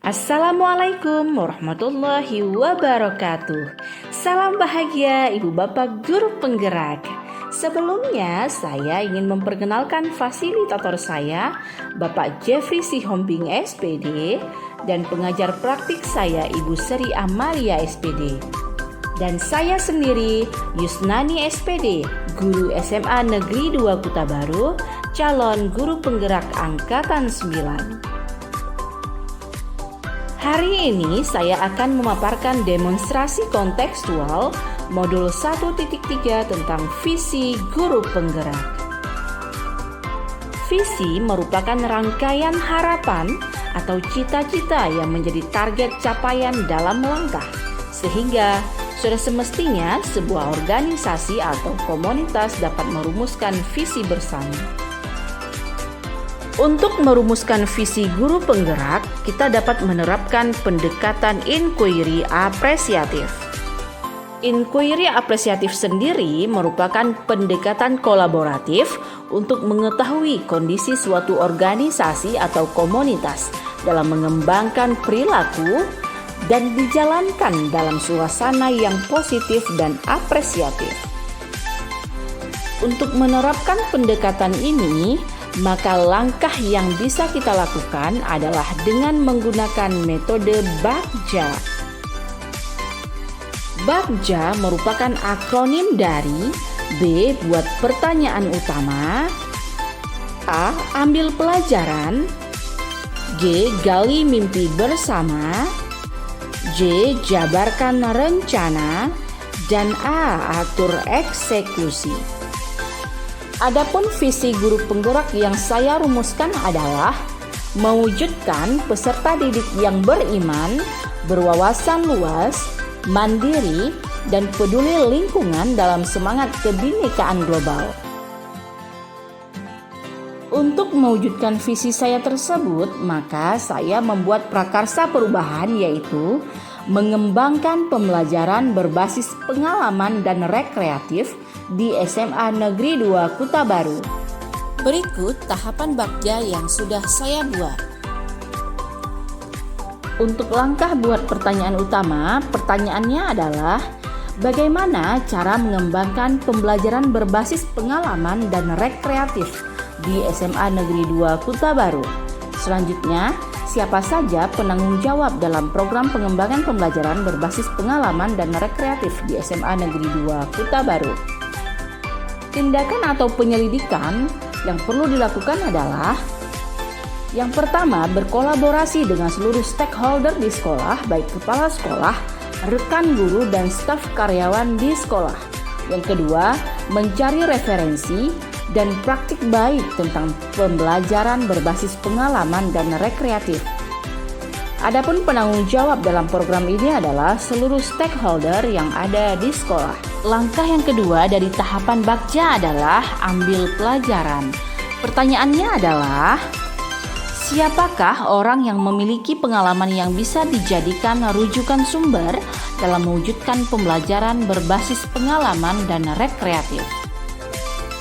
Assalamualaikum warahmatullahi wabarakatuh. Salam bahagia Ibu Bapak Guru Penggerak. Sebelumnya saya ingin memperkenalkan fasilitator saya, Bapak Jeffrey Sihombing SPD, dan pengajar praktik saya Ibu Sri Amalia SPD. Dan saya sendiri, Yusnani SPD, Guru SMA Negeri 2 Kuta Baru, calon Guru Penggerak Angkatan 9. Hari ini saya akan memaparkan demonstrasi kontekstual modul 1.3 tentang visi guru penggerak. Visi merupakan rangkaian harapan atau cita-cita yang menjadi target capaian dalam melangkah, sehingga sudah semestinya sebuah organisasi atau komunitas dapat merumuskan visi bersama. Untuk merumuskan visi guru penggerak, kita dapat menerapkan pendekatan inquiry apresiatif. Inquiry apresiatif sendiri merupakan pendekatan kolaboratif untuk mengetahui kondisi suatu organisasi atau komunitas dalam mengembangkan perilaku dan dijalankan dalam suasana yang positif dan apresiatif. Untuk menerapkan pendekatan ini, maka langkah yang bisa kita lakukan adalah dengan menggunakan metode BAKJA. BAKJA merupakan akronim dari B. Buat pertanyaan utama, A. Ambil pelajaran, G. Gali mimpi bersama, J. Jabarkan rencana, dan A. Atur eksekusi. Adapun visi guru penggerak yang saya rumuskan adalah mewujudkan peserta didik yang beriman, berwawasan luas, mandiri, dan peduli lingkungan dalam semangat kebinekaan global. Untuk mewujudkan visi saya tersebut, maka saya membuat prakarsa perubahan, yaitu mengembangkan pembelajaran berbasis pengalaman dan rekreatif di SMA Negeri 2 Kuta Baru. Berikut tahapan BAKJA yang sudah saya buat. Untuk langkah buat pertanyaan utama, pertanyaannya adalah bagaimana cara mengembangkan pembelajaran berbasis pengalaman dan rekreatif di SMA Negeri 2 Kuta Baru. Selanjutnya, siapa saja penanggung jawab dalam program pengembangan pembelajaran berbasis pengalaman dan rekreatif di SMA Negeri 2 Kuta Baru. Tindakan atau penyelidikan yang perlu dilakukan adalah yang pertama, berkolaborasi dengan seluruh stakeholder di sekolah, baik kepala sekolah, rekan guru, dan staf karyawan di sekolah. Yang kedua, mencari referensi dan praktik baik tentang pembelajaran berbasis pengalaman dan rekreatif. Adapun penanggung jawab dalam program ini adalah seluruh stakeholder yang ada di sekolah. Langkah yang kedua dari tahapan BAKJA adalah ambil pelajaran. Pertanyaannya adalah, siapakah orang yang memiliki pengalaman yang bisa dijadikan rujukan sumber dalam mewujudkan pembelajaran berbasis pengalaman dan rekreatif?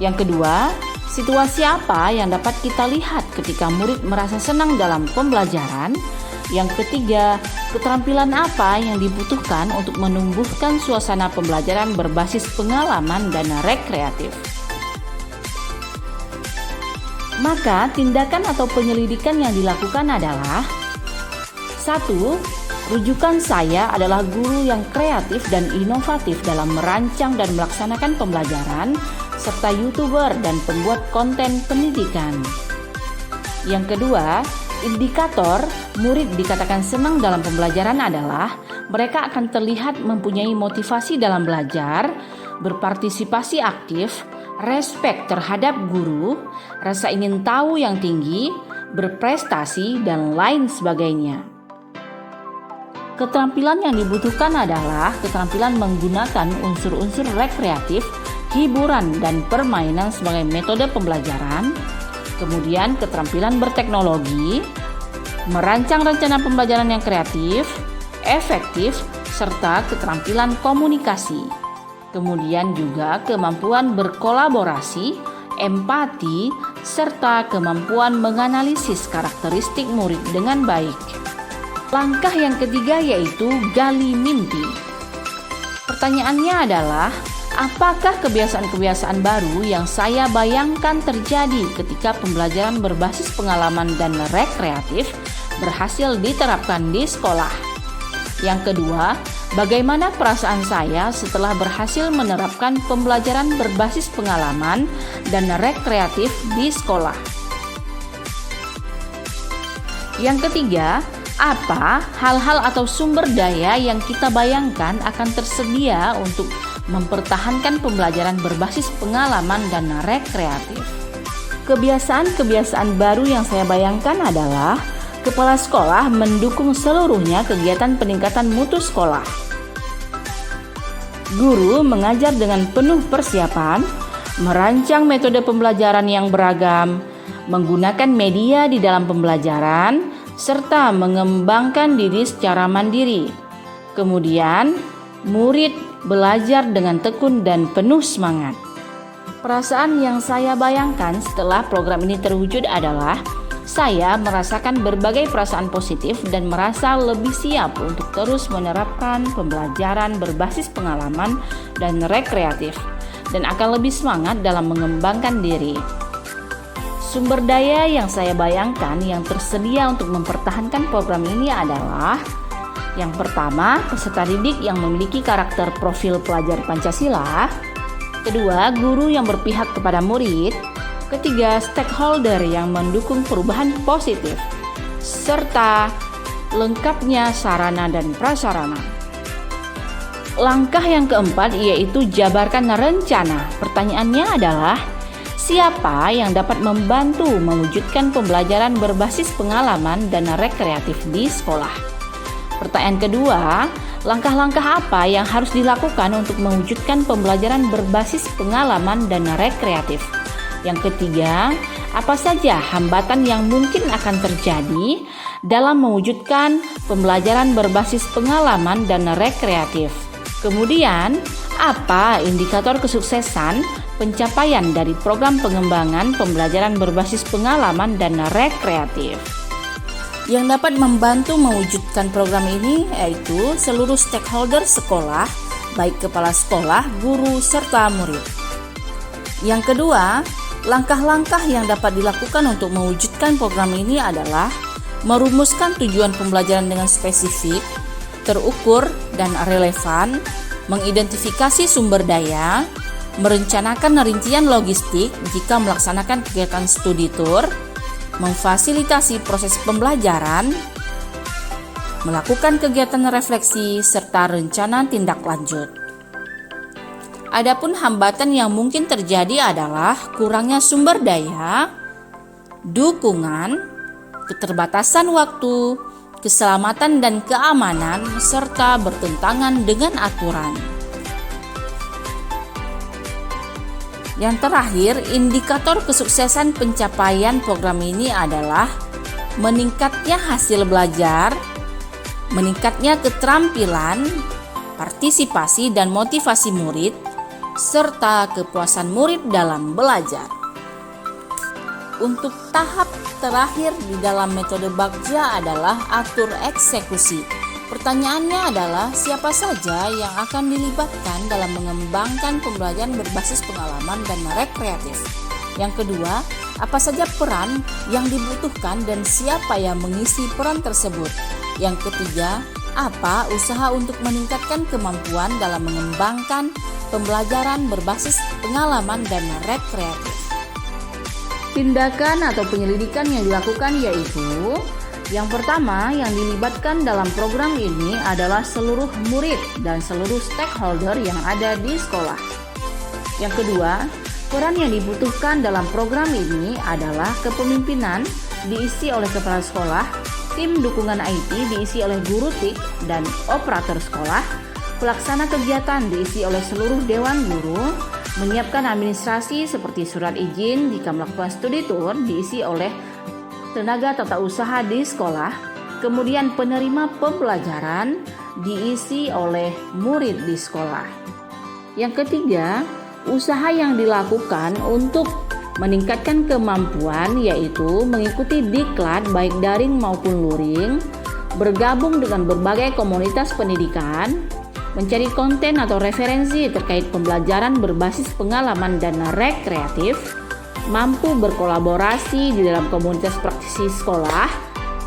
Yang kedua, situasi apa yang dapat kita lihat ketika murid merasa senang dalam pembelajaran? Yang ketiga, keterampilan apa yang dibutuhkan untuk menumbuhkan suasana pembelajaran berbasis pengalaman dan rekreatif? Maka, tindakan atau penyelidikan yang dilakukan adalah 1. Rujukan saya adalah guru yang kreatif dan inovatif dalam merancang dan melaksanakan pembelajaran, serta YouTuber dan pembuat konten pendidikan. Yang kedua, indikator murid dikatakan senang dalam pembelajaran adalah mereka akan terlihat mempunyai motivasi dalam belajar, berpartisipasi aktif, respek terhadap guru, rasa ingin tahu yang tinggi, berprestasi, dan lain sebagainya. Keterampilan yang dibutuhkan adalah keterampilan menggunakan unsur-unsur rekreatif, hiburan, dan permainan sebagai metode pembelajaran. Kemudian keterampilan berteknologi, merancang rencana pembelajaran yang kreatif, efektif, serta keterampilan komunikasi. Kemudian juga kemampuan berkolaborasi, empati, serta kemampuan menganalisis karakteristik murid dengan baik. Langkah yang ketiga yaitu gali mimpi. Pertanyaannya adalah, apakah kebiasaan-kebiasaan baru yang saya bayangkan terjadi ketika pembelajaran berbasis pengalaman dan rekreatif berhasil diterapkan di sekolah? Yang kedua, bagaimana perasaan saya setelah berhasil menerapkan pembelajaran berbasis pengalaman dan rekreatif di sekolah? Yang ketiga, apa hal-hal atau sumber daya yang kita bayangkan akan tersedia untuk mempertahankan pembelajaran berbasis pengalaman dan rekreatif? Kebiasaan-kebiasaan baru yang saya bayangkan adalah kepala sekolah mendukung seluruhnya kegiatan peningkatan mutu sekolah. Guru mengajar dengan penuh persiapan, merancang metode pembelajaran yang beragam, menggunakan media di dalam pembelajaran, serta mengembangkan diri secara mandiri. Kemudian, murid belajar dengan tekun dan penuh semangat. Perasaan yang saya bayangkan setelah program ini terwujud adalah saya merasakan berbagai perasaan positif dan merasa lebih siap untuk terus menerapkan pembelajaran berbasis pengalaman dan rekreatif, dan akan lebih semangat dalam mengembangkan diri. Sumber daya yang saya bayangkan yang tersedia untuk mempertahankan program ini adalah: yang pertama, peserta didik yang memiliki karakter profil pelajar Pancasila. Kedua, guru yang berpihak kepada murid. Ketiga, stakeholder yang mendukung perubahan positif. Serta lengkapnya sarana dan prasarana. Langkah yang keempat yaitu jabarkan rencana. Pertanyaannya adalah, siapa yang dapat membantu mewujudkan pembelajaran berbasis pengalaman dan rekreatif di sekolah? Pertanyaan kedua, langkah-langkah apa yang harus dilakukan untuk mewujudkan pembelajaran berbasis pengalaman dan rekreatif? Yang ketiga, apa saja hambatan yang mungkin akan terjadi dalam mewujudkan pembelajaran berbasis pengalaman dan rekreatif? Kemudian, apa indikator kesuksesan pencapaian dari program pengembangan pembelajaran berbasis pengalaman dan rekreatif? Yang dapat membantu mewujudkan program ini yaitu seluruh stakeholder sekolah, baik kepala sekolah, guru, serta murid. Yang kedua, langkah-langkah yang dapat dilakukan untuk mewujudkan program ini adalah merumuskan tujuan pembelajaran dengan spesifik, terukur, dan relevan, mengidentifikasi sumber daya, merencanakan rincian logistik jika melaksanakan kegiatan studi tour, memfasilitasi proses pembelajaran, melakukan kegiatan refleksi, serta rencana tindak lanjut. Adapun hambatan yang mungkin terjadi adalah kurangnya sumber daya, dukungan, keterbatasan waktu, keselamatan dan keamanan, serta bertentangan dengan aturan. Yang terakhir, indikator kesuksesan pencapaian program ini adalah meningkatnya hasil belajar, meningkatnya keterampilan, partisipasi dan motivasi murid, serta kepuasan murid dalam belajar. Untuk tahap terakhir di dalam metode Bagja adalah atur eksekusi. Pertanyaannya adalah, siapa saja yang akan dilibatkan dalam mengembangkan pembelajaran berbasis pengalaman dan rekreatif? Yang kedua, apa saja peran yang dibutuhkan dan siapa yang mengisi peran tersebut? Yang ketiga, apa usaha untuk meningkatkan kemampuan dalam mengembangkan pembelajaran berbasis pengalaman dan rekreatif? Tindakan atau penyelidikan yang dilakukan yaitu: yang pertama, yang dilibatkan dalam program ini adalah seluruh murid dan seluruh stakeholder yang ada di sekolah. Yang kedua, peran yang dibutuhkan dalam program ini adalah kepemimpinan diisi oleh kepala sekolah, tim dukungan IT diisi oleh guru TIK dan operator sekolah, pelaksana kegiatan diisi oleh seluruh dewan guru, menyiapkan administrasi seperti surat izin jika melakukan studi tour diisi oleh tenaga tata usaha di sekolah, kemudian penerima pembelajaran diisi oleh murid di sekolah. Yang ketiga, usaha yang dilakukan untuk meningkatkan kemampuan yaitu mengikuti diklat baik daring maupun luring, bergabung dengan berbagai komunitas pendidikan, mencari konten atau referensi terkait pembelajaran berbasis pengalaman dan rekreatif, mampu berkolaborasi di dalam komunitas praktisi sekolah,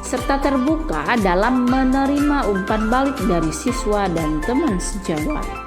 serta terbuka dalam menerima umpan balik dari siswa dan teman sejawat.